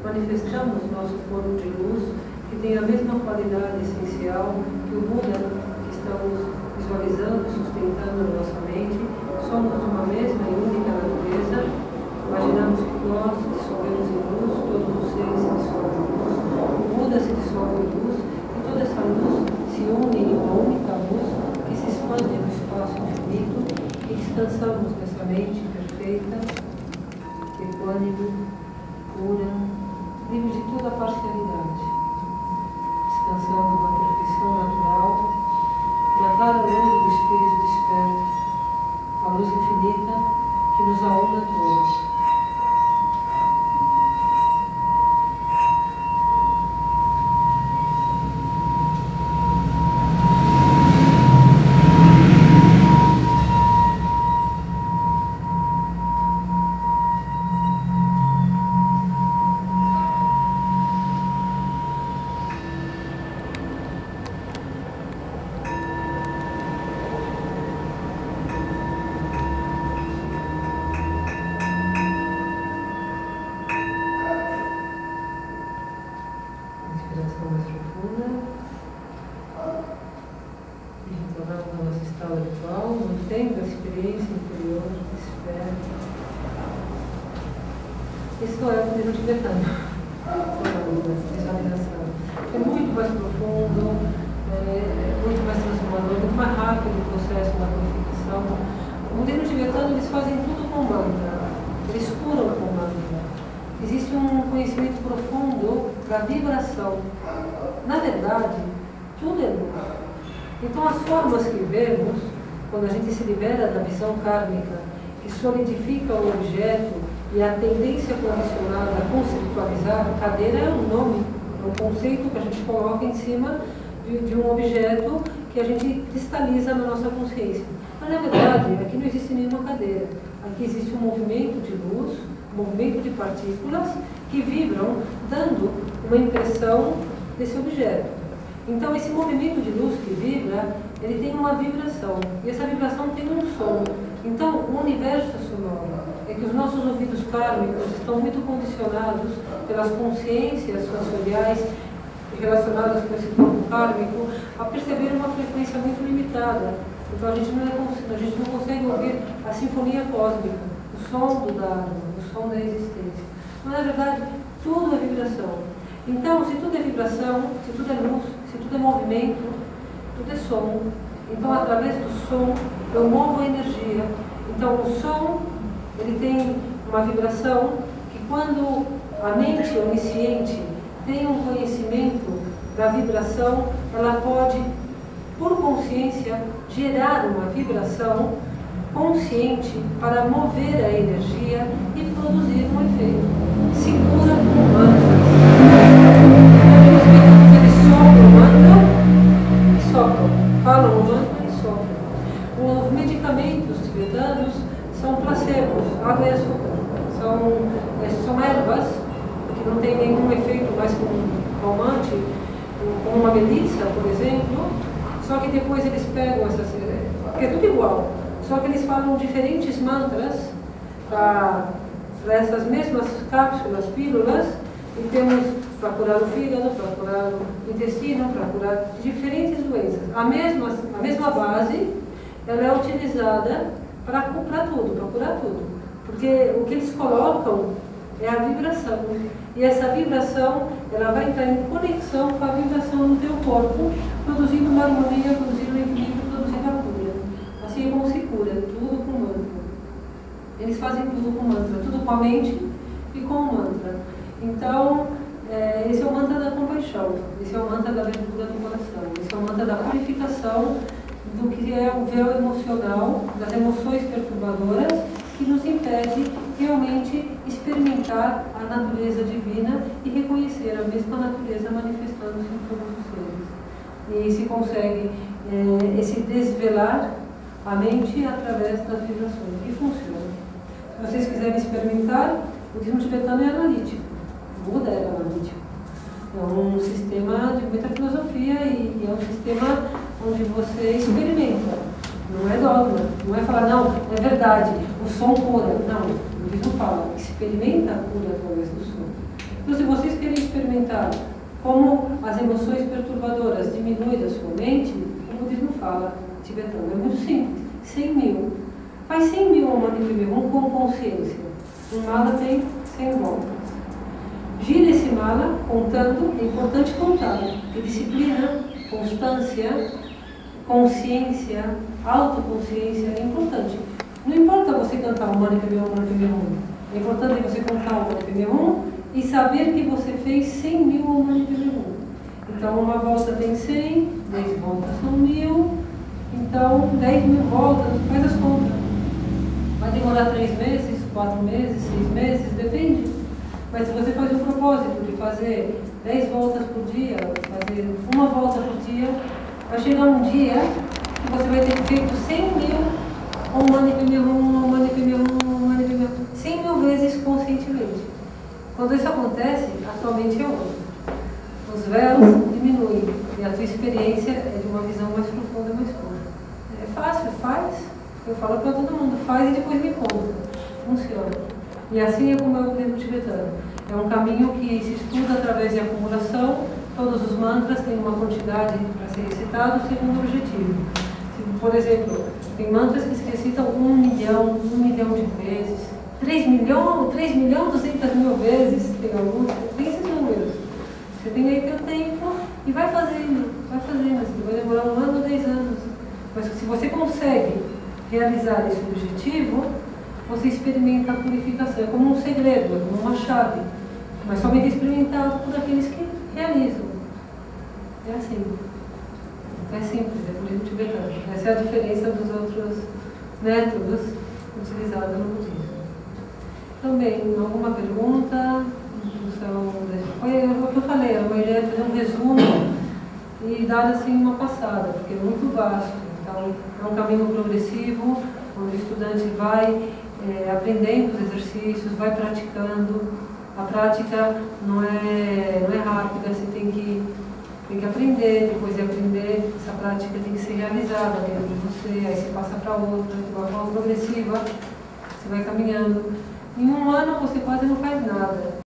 Manifestamos nosso corpo de luz, que tem a mesma qualidade essencial que o Buda que estamos visualizando, sustentando na nossa mente. Somos uma mesma e única natureza. Imaginamos que nós dissolvemos em luz, todos os seres se dissolvem em luz, o Buda se dissolve em luz, e toda essa luz se une em uma única luz que se expande no espaço infinito, e descansamos nessa mente perfeita, equânime, pura, livre de toda a parcialidade, descansando na perfeição natural, na clara luz do Espírito desperto, a luz infinita que nos aúna a todos. Isso é o modelo tibetano, visualização. É muito mais profundo, muito mais transformador, muito mais rápido o processo da purificação. O modelo tibetano, eles fazem tudo com mantra, eles curam com mantra. Existe um conhecimento profundo da vibração. Na verdade, tudo é luz. Então, as formas que vemos, quando a gente se libera da visão kármica, que solidifica o objeto, e a tendência condicionada a conceitualizar, a cadeira é um nome, é um conceito que a gente coloca em cima de um objeto que a gente cristaliza na nossa consciência. Mas, na verdade, aqui não existe nenhuma cadeira. Aqui existe um movimento de luz, um movimento de partículas que vibram, dando uma impressão desse objeto. Então, esse movimento de luz que vibra, ele tem uma vibração. E essa vibração tem um som. Então, o universo sonoro é que os nossos ouvidos kármicos estão muito condicionados pelas consciências sensoriais relacionadas com esse corpo kármico a perceber uma frequência muito limitada. Então a gente não consegue ouvir a sinfonia cósmica, o som do Dharma, o som da existência. Mas na verdade tudo é vibração. Então, se tudo é vibração, se tudo é luz, se tudo é movimento, tudo é som. Então, através do som, eu movo a energia. Então, o som, ele tem uma vibração que quando a mente onisciente tem um conhecimento da vibração, ela pode, por consciência, gerar uma vibração consciente para mover a energia e produzir um efeito. Se cura com mantras. Eles sopram o mantra e sopram. Falam o mantra e sopram. Os medicamentos tibetanos são placebos, água e açúcar. São ervas que não têm nenhum efeito mais calmante, como uma melissa, por exemplo. Só que depois eles pegam essas... porque é tudo igual. Só que eles falam diferentes mantras para essas mesmas cápsulas, pílulas, e temos para curar o fígado, para curar o intestino, para curar diferentes doenças. A mesma base, ela é utilizada para tudo, para curar tudo. Porque o que eles colocam é a vibração. E essa vibração, ela vai entrar em conexão com a vibração do teu corpo, produzindo uma harmonia, produzindo um equilíbrio, produzindo a cura. Assim é como se cura, tudo com mantra. Eles fazem tudo com mantra, tudo com a mente e com o mantra. Então, esse é o mantra da compaixão, esse é o mantra da abertura do coração, esse é o mantra da purificação do que é o véu emocional, das emoções perturbadoras, que nos impede realmente experimentar a natureza divina e reconhecer a mesma natureza manifestando-se em todos os seres. E se consegue esse desvelar a mente através das vibrações. E funciona. Se vocês quiserem experimentar, o budismo tibetano é analítico. O Buda era analítico. É um sistema de muita filosofia e é um sistema onde você experimenta. Não é dogma, não é falar, não, é verdade, o som cura. Não, o budismo fala, experimenta a cura através do som. Então, se vocês querem experimentar como as emoções perturbadoras diminuem da sua mente, o budismo fala, tibetano, é muito simples, 100 mil. Faz 100 mil Om com consciência. Um mala tem 100 voltas. Gira esse mala contando, é importante contar, porque disciplina, constância, consciência, autoconsciência é importante. Não importa você cantar o Mani Padme Hum. É importante você cantar o Mani Padme Hum e saber que você fez 100 mil Mani Padme Hum. Então, uma volta tem 100, 10 voltas são 1000, então 10 mil voltas, faz as contas. Vai demorar 3 meses, 4 meses, 6 meses, depende. Mas se você faz o propósito de fazer 10 voltas por dia, fazer uma volta por dia, vai chegar um dia que você vai ter feito 100 mil Mani Padme Hum, Mani Padme Hum, Mani Padme Hum, 100 mil vezes conscientemente. Quando isso acontece, a tua mente é outra. Os véus diminuem e a tua experiência é de uma visão mais profunda e mais pura. É fácil, faz. Eu falo para todo mundo, faz e depois me conta. Funciona. E assim é como é o budismo tibetano. É um caminho que se estuda através de acumulação. Todos os mantras têm uma quantidade para ser recitado segundo o objetivo. Por exemplo, tem mantras que se recitam 1 milhão de vezes, 3 milhões, 200 mil vezes, tem alguns, tem esses números. Você tem aí teu tempo e vai fazendo, assim, vai demorar 1 ano ou 10 anos. Mas se você consegue realizar esse objetivo, você experimenta a purificação. É como um segredo, é como uma chave, mas somente experimentado por aqueles que realizam. É assim. É simples, é budismo tibetano. Essa é a diferença dos outros métodos utilizados no budismo. Também, alguma pergunta? Foi o que eu falei, uma ideia de fazer um resumo e dar assim uma passada, porque é muito vasto. Então, é um caminho progressivo, onde o estudante vai aprendendo os exercícios, vai praticando. A prática não é rápida, você tem que aprender, depois de aprender, essa prática tem que ser realizada dentro de você, aí você passa para outra, de uma forma progressiva, você vai caminhando. Em 1 ano você quase não faz nada,